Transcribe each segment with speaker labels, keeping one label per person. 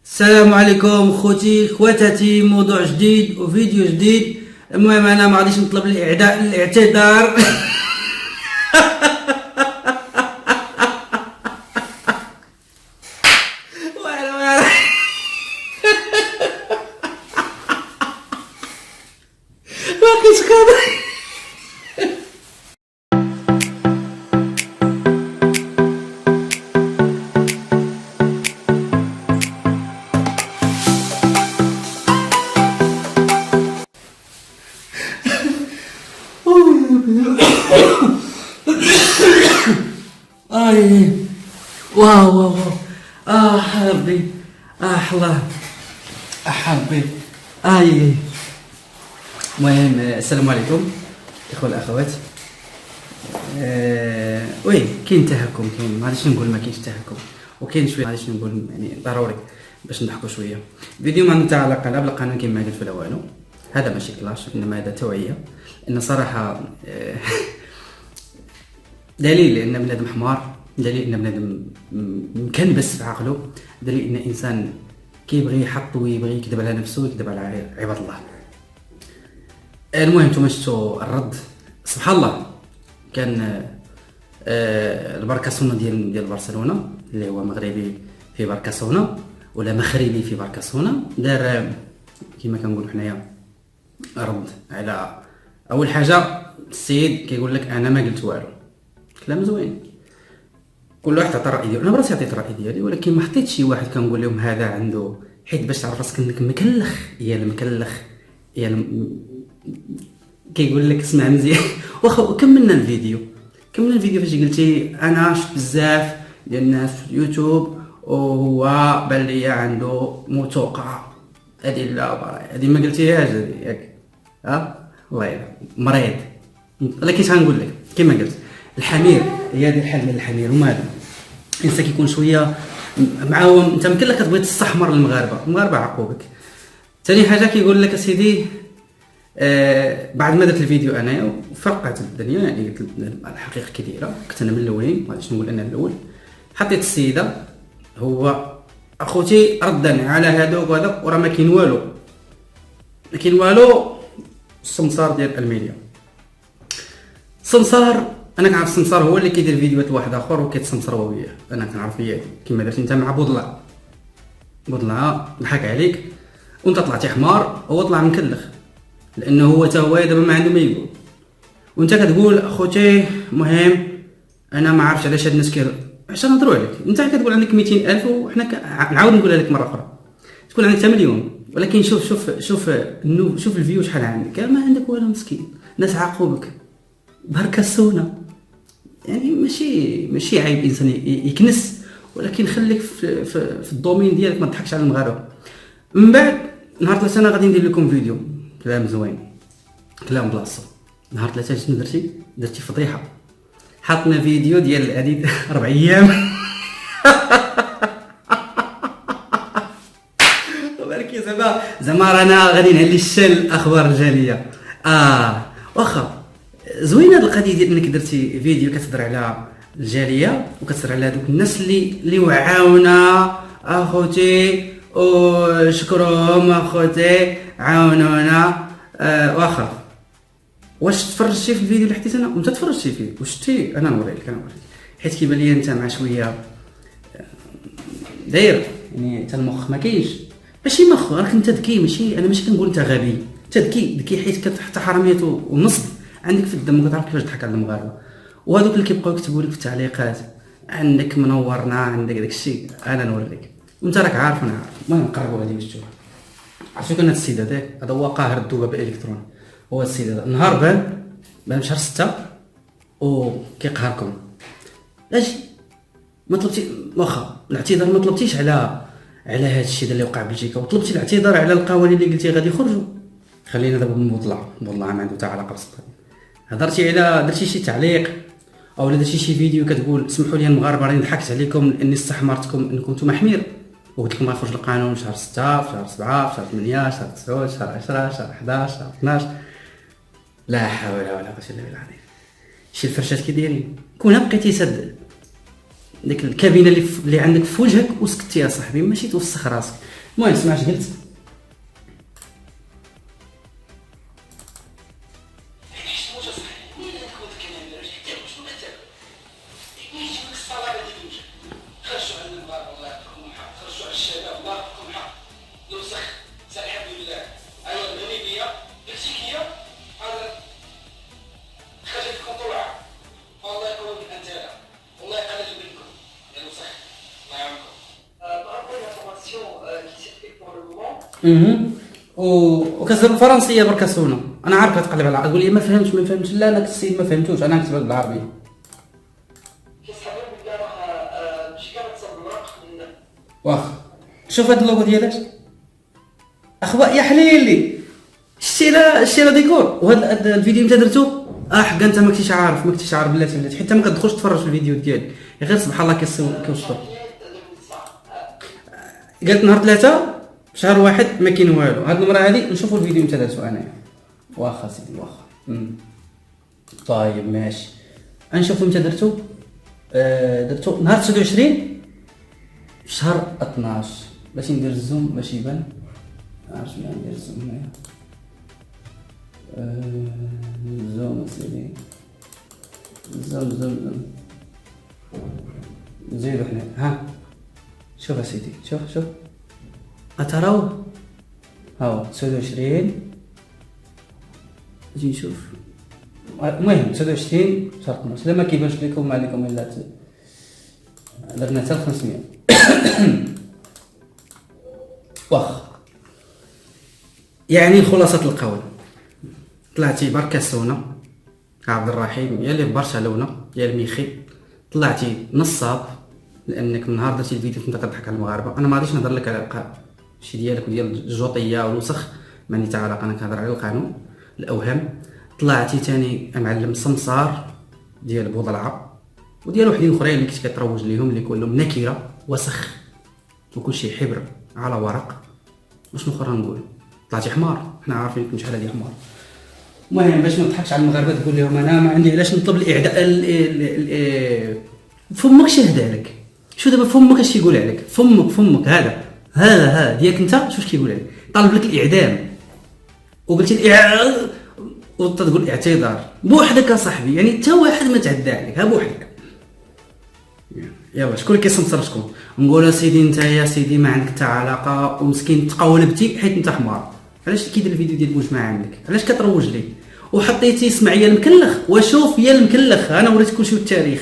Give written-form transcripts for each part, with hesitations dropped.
Speaker 1: السلام عليكم خوتي خواتاتي، موضوع جديد وفيديو جديد. المهم انا ما غاديش نطلب الاعتذار وانا باقي شكون. اي واو واو واو. حبي الله حبي. المهم السلام عليكم اخوة الاخوات. وي كاين تهكم، كاين ما غاديش نقول ما كاينش تهكم، وكاين شويه غاديش نقول يعني ضروري باش نضحكوا شويه. فيديو ما عنده علاقه لا بالقانون كما قلت في الاول، هذا ماشي كلاش انما هذا توعيه. ان صراحه دليل ان بنادم حمار، دليل ان بنادم مكنبس في عقله، دليل ان انسان كيبغي يحط ويبغي يكذب على نفسه ويكذب على عباد الله. المهم نتوما شفتوا الرد، سبحان الله. كان البركاسونه ديال برشلونه اللي هو مغربي في بركاسونه ولا مغربي في بركاسونه، دار كما كنقولوا حنايا رد على اول حاجه. السيد كيقول لك انا ما قلت والو، كلام زوين، كل واحد عطى الراي ديالو. انا براسي عطيت الراي ديالي، ولكن ما حطيتش شي واحد كنقول لهم هذا عنده، حيت باش تعرف راسك انك مكلخ يا المكلخ يا كيقول لك اسمع مزيان. واخا كملنا الفيديو فاش قلتي انا شفت بزاف ديال الناس في اليوتيوب وهو بان لي عنده موثوقه، هذه لا براي، هذه ما قلتيهاش ياك. الله يلا مريض. ولكن غنقول لك كما قلت، الحمير هي هذه الحل ديال الحمير. وماذا الانسان كيكون شويه معاهم، انت يمكن لك كتبغي تستحمر المغاربه عقوبك. ثاني حاجه كيقول لك اسيدي بعد ما درت الفيديو انايا وفرقعت الدنيا، يعني قلت الحقيقه كي دايره، كنت انا من الاولين، ما غاديش نقول انا الاول. حطيت السيده، هو اخوتي ردا على هذوك وهذاك، وراه ما كاين والو. السمسار ديال الميديا، السمسار انا كنعرف السمسار هو اللي كيدير فيديوهات لواحد اخر وكيتسمسر هو وياه. انا كنعرف هي كما درتي انت مع بوضلع ضحك عليك وانت طلعتي حمار، هو طلع مكلخ لانه هو حتى هو دابا ما عنده ما يقول، وانت كتقول اخوتي مهم انا ما عرفتش علاش هاد الناس علاش نهضروا عليك. انت كتقول عندك 200,000 وحنا نعاود نقولها لك مره اخرى، تكون عندك 8 مليون، ولكن شوف الفيو شحال عندك، ما عندك والو مسكين. الناس عاقوبك بركاسونه، يعني ماشي عيب انسان يكنس، ولكن خليك في الدومين ديالك، ما تضحكش على المغاربه. من بعد نهار 3 انا غادي ندير لكم فيديو كلام زوين، كلام بلاصه. نهار 3 شنو درتي فضيحه، حطنا فيديو ديال هذه 4 ايام وبارك زعما رانا غادي نعلي الشل اخبار الجاليه. واخا زوينه هذه القضيه ديال انك درتي فيديو كتهضر على الجاليه وكتهضر على هذوك الناس اللي وعاونا اخوتي وشكرهم اخوتي عاونونا. واخا واش تفرجتي في الفيديو اللي حطيت انا وانت تفرجتي فيه وشتي؟ انا نوريك حيت كيبان لي انت مع شويه داير، يعني حتى المخ ما كاينش، ماشي مخ راك انت ذكي، ماشي كنقول انت غبي، انت ذكي حيت كتحط حراميات ونصب عندك في الدم وكتعرف كيفاش تضحك على المغاربه. وهذوك اللي كيبقاو يكتبوا لك في التعليقات عندك منورنا عندك داكشي، انا نوريك وانت راك عارف انا عارف. المهم نقربوا غادي باش تشوف. عرفتوا كان هذا السيد هذا هو قاهر الذباب الالكتروني. هو السيد هذا نهار بان شهر 6 وكيقهركم. اجي ما طلبتي واخا الاعتذار، ما طلبتيش على هذا الشيء اللي وقع بلجيكا، وطلبتي الاعتذار على القوانين اللي قلتي غادي يخرجوا. خلينا دابا بموضلع ما عنده حتى علاقه بالصدق. هضرتي على درتي شي تعليق او درتي شي فيديو كتقول سمحوا لي المغاربه راني ضحكت عليكم لاني استحمرتكم انكم نتوما حمير، وقلت لكم غيخرج القانون شهر 6 في شهر 7 في شهر 8 شهر 9 شهر 10 شهر 11 شهر 12. لا حول ولا قوه الا بالله العظيم. شي الفرشات كي دايرين كون بقيتي سد ديك الكابينه اللي عندك في وجهك وسكتي يا صاحبي، ماشي توسخ راسك. المهم سمع اش قلت. وكتهضر بالفرنسيه برك سونا، انا عارف كتقلب على تقول لي ما فهمتش، لا انا السيد ما فهمتوش، انا كتبت بالعربيه. واخا شوف هاد اللوغو ديالاش اخويا يا حليلي، شتي لا ديكور. وهذا الفيديو متى درتو حقا انت ما كنتيش عارف بلاتي حتى ما كتدخلش تفرج في الفيديو ديالي، غير سبحان الله كيوصلوا. قالت نهار 3 شهر 1 ما كاين والو. هاد المره هادي نشوفوا الفيديو متى درتو انايا. واخا سيدي واخا. طيب ماشي نشوفوا متى درتو. درتو نهار 29 شهر 12 باش ندير الزوم باش يبان. عرفت شنو ندير الزوم هنايا. زوم سيدي زوم زيدو حنا. ها شوف اسيدي شوف اتراو هاو 29 نجي نشوف. المهم 29 شهر 12 لا ما كيبانش لكم ما عليكم الا درنا حتى 500. واخ يعني خلاصة القول طلعتي بركاسونة عبد الرحيم يا اللي في برشلونة يا الميخي، طلعتي نصاب لانك من نهار درتي الفيديو كنت كتضحك على المغاربه. انا ما غاديش نهضر لك على شي ديالك وديال الجوطيه والوسخ، ماني تا علاقه، انا كنهضر على القانون الاوهام. طلعتي تاني معلم سمسار ديال بوضلعه وديال وحدين اخرين اللي كنت كتروج ليهم اللي كلهم نكره وسخ وكل شيء حبر على ورق. وشنو اخرى نقول؟ طلعتي حمار، حنا عارفين كنت شحال هادي حمار. المهم باش ما نضحكش على المغاربه تقول لهم انا ما عندي علاش نطلب الاعداء. فمك شهد عليك، شو دابا فمك اش كيقول عليك؟ فمك هذا ديالك انت شوف كيقول عليك، طالب لك الاعدام وقلتي وتقول اعتذار بوحدك يا صاحبي، يعني حتى واحد ما تعدى عليك، ها بوحدك. يلا شكون اللي كيسمسر شكون؟ نقول سيدي انت يا سيدي ما عندك حتى علاقه ومسكين تقولبتي حيت انت حمار. علاش كيدير الفيديو ديال واش ما عندك؟ علاش كتروج ليه؟ وحطيتي اسمع يا المكلخ وشوف يا المكلخ، انا وريت كلشي التاريخ.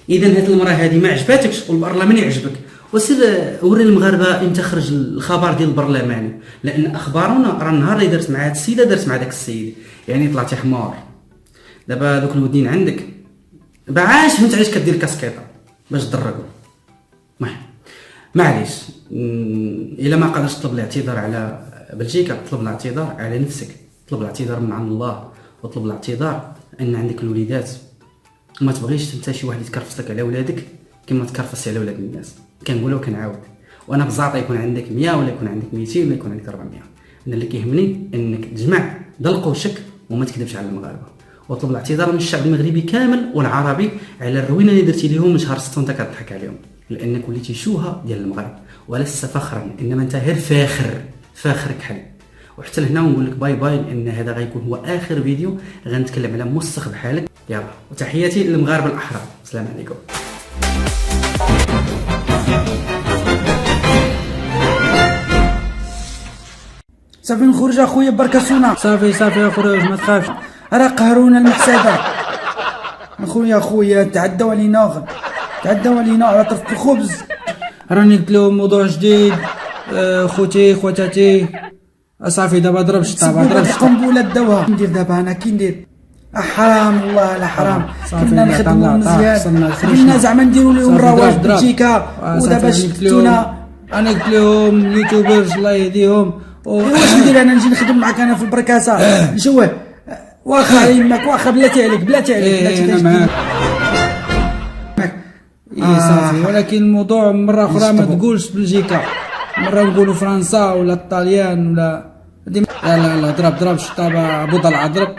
Speaker 1: اذا هاد المراه هذه ما عجباتكش والبرلمان يعجبك وسير وري المغاربه امتى خرج الخبر ديال البرلماني، لان اخبارنا راه النهار اللي درت مع هاد السيده درت مع داك السيد، يعني طلعتي حمار. دابا دوك الودين عندك باعاش فهمت علاش كدير كاسكيطه باش تدرقوا. معليش الا ما قدرتش تطلب الاعتذار على بلجيكا طلب الاعتذار على نفسك، طلب الاعتذار من عند الله، وطلب الاعتذار ان عندك الوليدات وما تبغيش انت شي واحد يتكرفس لك على ولادك كما تكرفس على ولاد الناس. كنقولها وكنعاود، وانا بزاط يكون عندك 100 ولا يكون عندك 200 ولا يكون عندك 400، انا اللي كيهمني انك تجمع ذا وشك وما تكذبش على المغاربه. وطلب الاعتذار من الشعب المغربي كامل والعربي على الروينه اللي درتي لهم من شهر 6 وانت كتضحك عليهم، لانك وليتي شوهه ديال المغرب ولست فخرا، انما انت غير فاخر كحل. وحتى لهنا نقول لك باي باي، لان هذا غيكون هو اخر فيديو غنتكلم على موسخ بحالك. يلا وتحياتي للمغاربه الاحرار، السلام عليكم.
Speaker 2: صافي نخرج اخويا بركاسونا.
Speaker 3: صافي اخويا ما تخافش،
Speaker 2: راه قهرونا المحسده اخويا تعداو علينا على طرف الخبز.
Speaker 3: راني قلت لهم موضوع جديد خواتاتي صافي دابا ضرب الشطاب
Speaker 2: القنبله داوها. ندير دابا انا كي ندير حرام والله لا حرام. كنا نخدموا مزيان، كنا زعما نديروا لهم رواج بلجيكا ودابا شفتونا.
Speaker 3: انا قلت لهم اليوتيوبرز الله يهديهم.
Speaker 2: واش ندير انا نجي نخدم معاك انا في البركاسه نشوه واخا يماك واخا بلاتي عليك
Speaker 3: انا معاك صافي. ولكن الموضوع مره اخرى ما تقولش بلجيكا، مره نقولوا فرنسا ولا الطاليان ولا لا ضرب الشطابه ابو ضلعه ضرب.